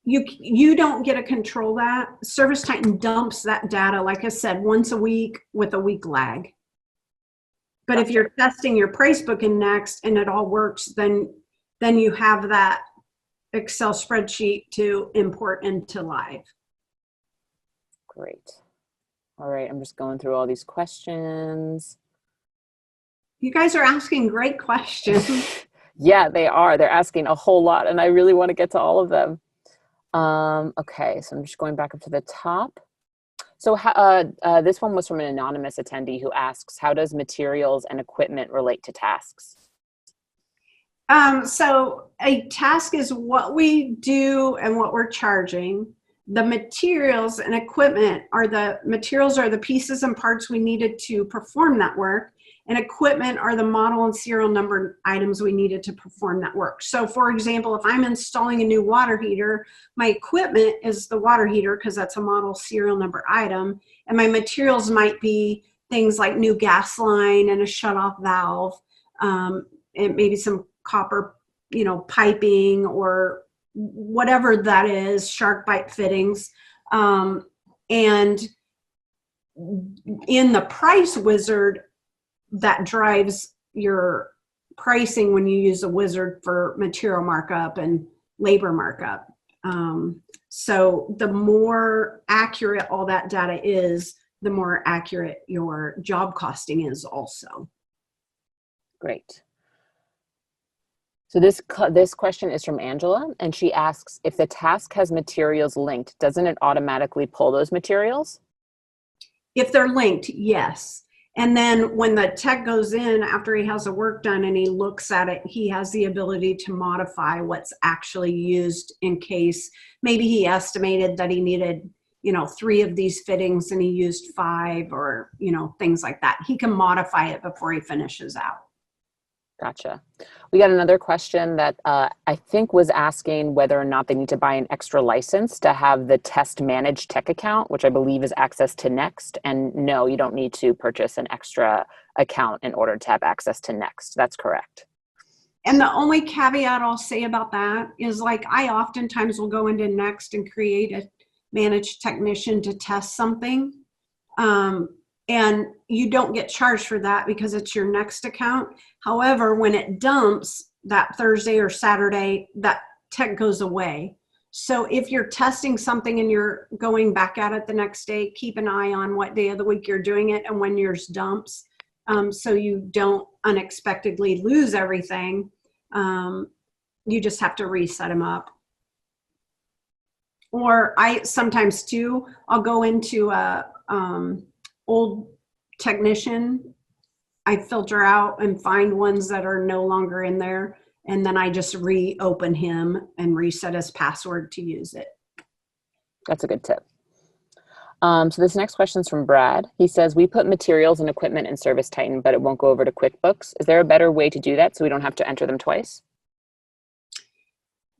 You don't get to control that. ServiceTitan dumps that data, like I said, once a week with a week lag. But If you're testing your Pricebook in Next and it all works, then you have that Excel spreadsheet to import into live. Great. All right, I'm just going through all these questions. You guys are asking great questions. Yeah, they are. They're asking a whole lot, and I really want to get to all of them. Okay, so I'm just going back up to the top. So this one was from an anonymous attendee who asks, how does materials and equipment relate to tasks? So a task is what we do and what we're charging. The materials and equipment are the pieces and parts we needed to perform that work. And equipment are the model and serial number items we needed to perform that work. So for example, if I'm installing a new water heater, my equipment is the water heater because that's a model serial number item. And my materials might be things like new gas line and a shutoff valve, and maybe some copper, piping or whatever that is, shark bite fittings. And in the price wizard, that drives your pricing when you use a wizard for material markup and labor markup. So the more accurate all that data is, the more accurate your job costing is also. Great. So this question is from Angela, and she asks, if the task has materials linked, doesn't it automatically pull those materials? If they're linked, yes. And then when the tech goes in after he has the work done and he looks at it, he has the ability to modify what's actually used in case maybe he estimated that he needed, 3 of these fittings and he used 5, or, things like that. He can modify it before he finishes out. Gotcha. We got another question that I think was asking whether or not they need to buy an extra license to have the test managed tech account, which I believe is access to Next. And no, you don't need to purchase an extra account in order to have access to Next. That's correct. And the only caveat I'll say about that is, like, I oftentimes will go into Next and create a managed technician to test something. And you don't get charged for that because it's your Next account. However, when it dumps that Thursday or Saturday, that tech goes away. So if you're testing something and you're going back at it the next day, keep an eye on what day of the week you're doing it and when yours dumps, so you don't unexpectedly lose everything. You just have to reset them up. Or I sometimes too, I'll go into a old technician. I filter out and find ones that are no longer in there, and then I just reopen him and reset his password to use it. That's a good tip. So this next question is from Brad. He says, we put materials and equipment in Service Titan, but it won't go over to QuickBooks. Is there a better way to do that so we don't have to enter them twice?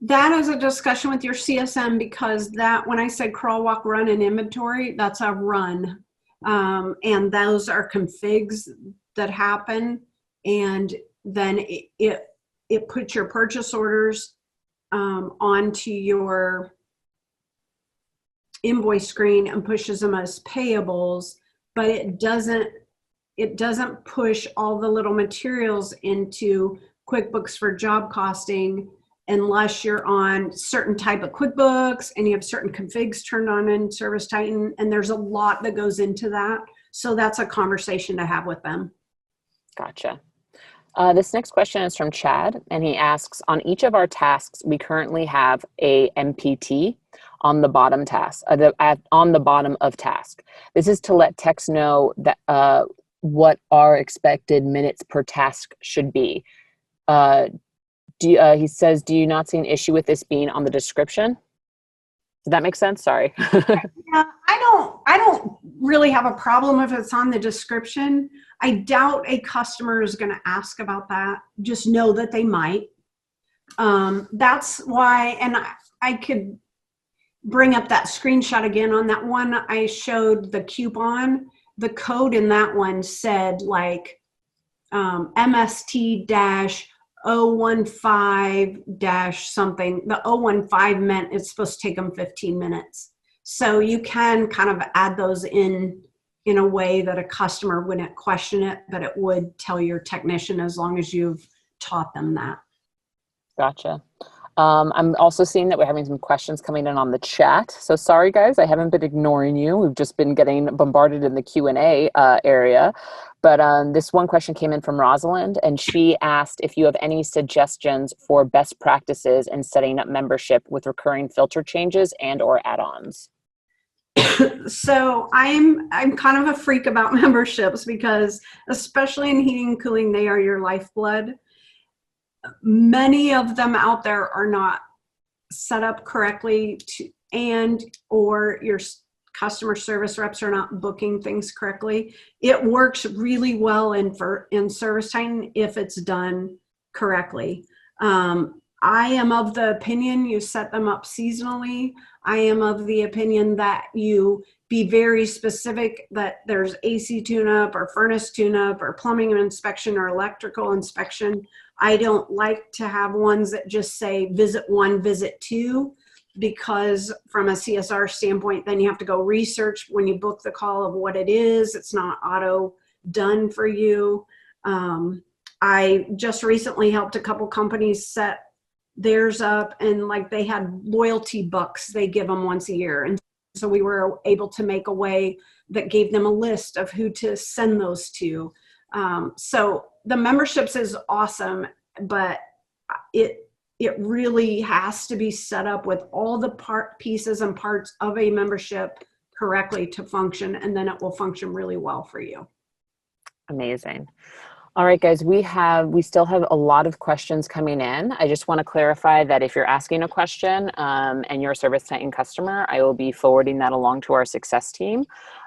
That is a discussion with your CSM, because that, when I said crawl, walk, run, and inventory, that's a run. And those are configs that happen. And then it puts your purchase orders onto your invoice screen and pushes them as payables, but it doesn't push all the little materials into QuickBooks for job costing unless you're on certain type of QuickBooks and you have certain configs turned on in Service Titan, and there's a lot that goes into that. So that's a conversation to have with them. Gotcha. This next question is from Chad, and he asks, on each of our tasks, we currently have a MPT on the bottom task, on the bottom of task. This is to let techs know that what our expected minutes per task should be. He says, do you not see an issue with this being on the description? Does that make sense? Sorry. Yeah, I don't really have a problem if it's on the description. I doubt a customer is going to ask about that. Just know that they might. That's why, and I could bring up that screenshot again. On that one I showed the coupon, the code in that one said like MST dash 015 dash something. The 015 meant it's supposed to take them 15 minutes. So you can kind of add those in a way that a customer wouldn't question it, but it would tell your technician as long as you've taught them that. Gotcha. I'm also seeing that we're having some questions coming in on the chat. So sorry, guys, I haven't been ignoring you. We've just been getting bombarded in the Q&A area. But this one question came in from Rosalind, and she asked if you have any suggestions for best practices in setting up membership with recurring filter changes and or add-ons. So I'm kind of a freak about memberships because, especially in heating and cooling, they are your lifeblood. Many of them out there are not set up correctly or your customer service reps are not booking things correctly. It works really well in Service Titan if it's done correctly. I am of the opinion you set them up seasonally. I am of the opinion that you be very specific that there's AC tune-up or furnace tune-up or plumbing inspection or electrical inspection. I don't like to have ones that just say visit 1, visit 2, because from a CSR standpoint, then you have to go research when you book the call of what it is. It's not auto done for you. I just recently helped a couple companies set theirs up, and like they had loyalty bucks they give them once a year. And so we were able to make a way that gave them a list of who to send those to. So the memberships is awesome, but it really has to be set up with all the pieces and parts of a membership correctly to function, and then it will function really well for you. Amazing. All right, guys, we still have a lot of questions coming in. I just want to clarify that if you're asking a question and you're a Service Titan customer, I will be forwarding that along to our success team.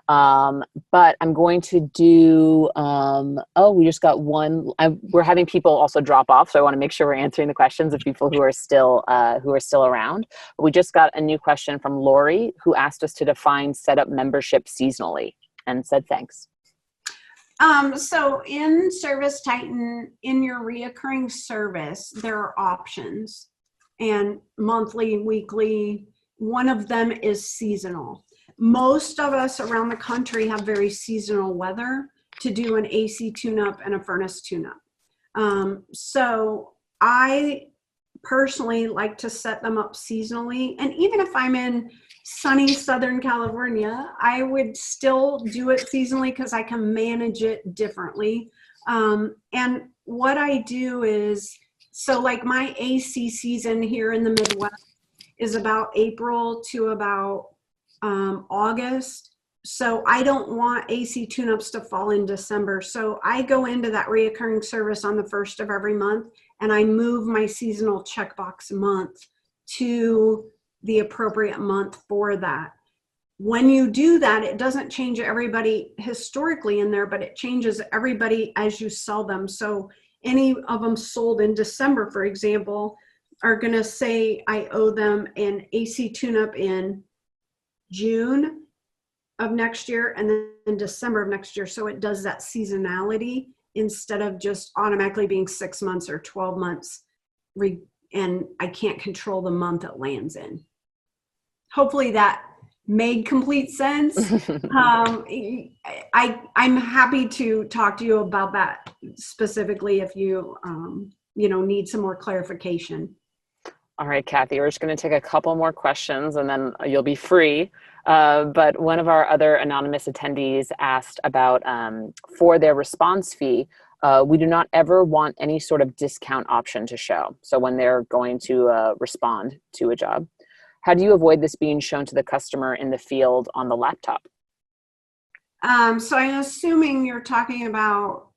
But I'm going to do, we just got one. We're having people also drop off, so I want to make sure we're answering the questions of people who are still around. But we just got a new question from Lori, who asked us to define setup membership seasonally and said thanks. So in Service Titan, in your reoccurring service, there are options, and monthly, weekly. One of them is seasonal. Most of us around the country have very seasonal weather to do an AC tune-up and a furnace tune-up. So I personally like to set them up seasonally, and even if I'm in sunny Southern California, I would still do it seasonally because I can manage it differently. And what I do is, so like my AC season here in the Midwest is about April to about August. So I don't want AC tune-ups to fall in December. So I go into that reoccurring service on the 1st of every month, and I move my seasonal checkbox month to the appropriate month for that. When you do that, it doesn't change everybody historically in there, but it changes everybody as you sell them. So any of them sold in December, for example, are going to say I owe them an AC tune-up in June of next year and then in December of next year. So it does that seasonality instead of just automatically being 6 months or 12 months, and I can't control the month it lands in. Hopefully that made complete sense. I'm happy to talk to you about that specifically if you need some more clarification. All right, Kathy, we're just going to take a couple more questions and then you'll be free. But one of our other anonymous attendees asked about, for their response fee, we do not ever want any sort of discount option to show. So when they're going to respond to a job, how do you avoid this being shown to the customer in the field on the laptop? So I'm assuming you're talking about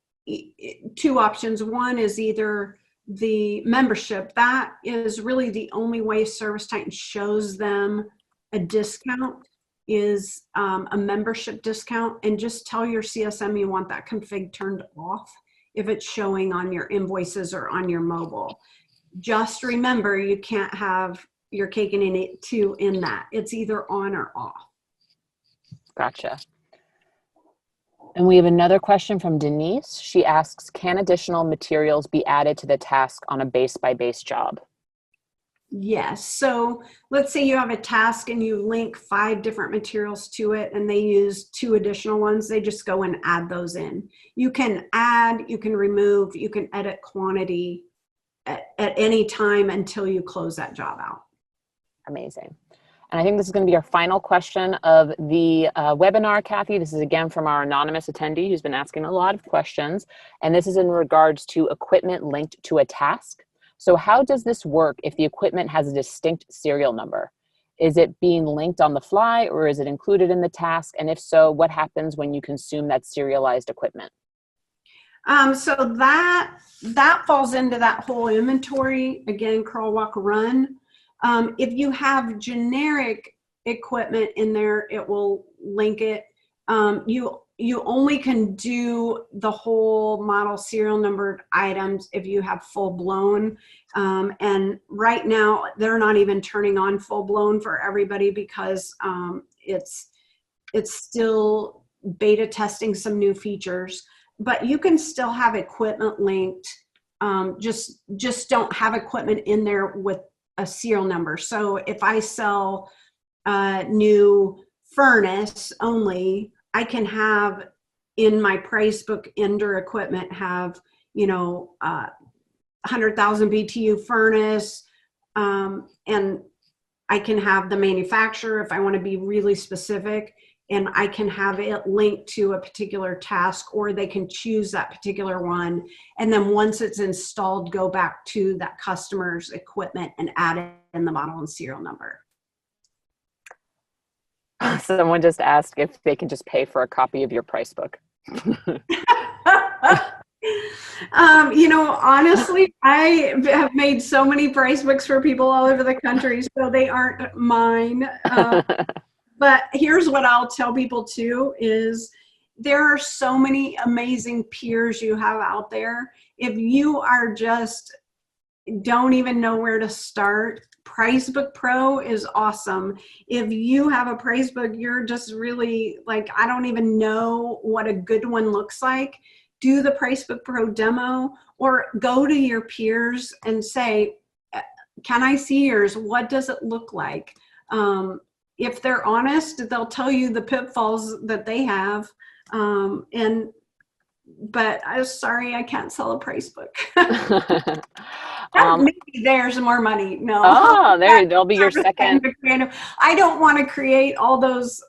two options. One is either the membership. That is really the only way Service Titan shows them a discount is a membership discount, and just tell your CSM you want that config turned off if it's showing on your invoices or on your mobile. Just remember, you can't have your cake and eat it too in that. It's either on or off. Gotcha. And we have another question from Denise. She asks, can additional materials be added to the task on a base-by-base job? Yes. So let's say you have a task and you link 5 different materials to it and they use 2 additional ones. They just go and add those in. You can add, you can remove, you can edit quantity at any time until you close that job out. Amazing. And I think this is going to be our final question of the webinar, Kathy. This is again from our anonymous attendee who's been asking a lot of questions. And this is in regards to equipment linked to a task. So how does this work if the equipment has a distinct serial number? Is it being linked on the fly or is it included in the task? And if so, what happens when you consume that serialized equipment? So that falls into that whole inventory, again, crawl, walk, run. If you have generic equipment in there, it will link it. You only can do the whole model serial numbered items if you have full blown. And right now they're not even turning on full blown for everybody because it's still beta testing some new features, but you can still have equipment linked. Just don't have equipment in there with a serial number. So if I sell a new furnace only, I can have in my Pricebook under equipment have, 100,000 BTU furnace, and I can have the manufacturer if I want to be really specific, and I can have it linked to a particular task, or they can choose that particular one. And then once it's installed, go back to that customer's equipment and add it in the model and serial number. Someone just asked if they can just pay for a copy of your Pricebook. Honestly, I have made so many price books for people all over the country, so they aren't mine. But here's what I'll tell people too is there are so many amazing peers you have out there. If you are just don't even know where to start, Pricebook Pro is awesome. If you have a Pricebook, you're just really like, I don't even know what a good one looks like. Do the Pricebook Pro demo or go to your peers and say, can I see yours? What does it look like? If they're honest, they'll tell you the pitfalls that they have. But I'm sorry, I can't sell a price book. Maybe there's more money. No. Oh, there'll be your second. I don't want to create all those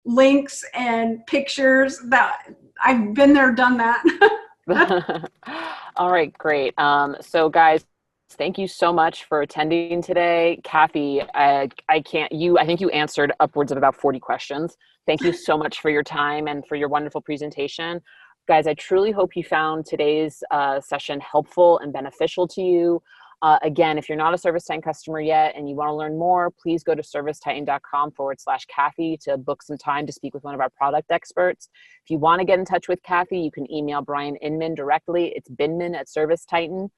links and pictures. That I've been there, done that. All right, great. So guys, thank you so much for attending today. Kathy, I think you answered upwards of about 40 questions. Thank you so much for your time and for your wonderful presentation. Guys, I truly hope you found today's session helpful and beneficial to you. Again, if you're not a ServiceTitan customer yet and you want to learn more, please go to servicetitan.com/Kathy to book some time to speak with one of our product experts. If you want to get in touch with Kathy, you can email Brian Inman directly. It's binman@ServiceTitan.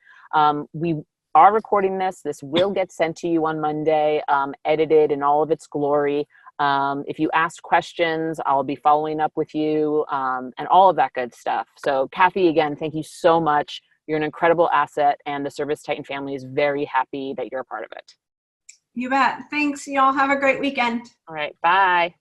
We are recording this. This will get sent to you on Monday, edited in all of its glory. If you ask questions, I'll be following up with you and all of that good stuff. So Kathy, again, thank you so much. You're an incredible asset, and the ServiceTitan family is very happy that you're a part of it. You bet. Thanks. Y'all have a great weekend. All right. Bye.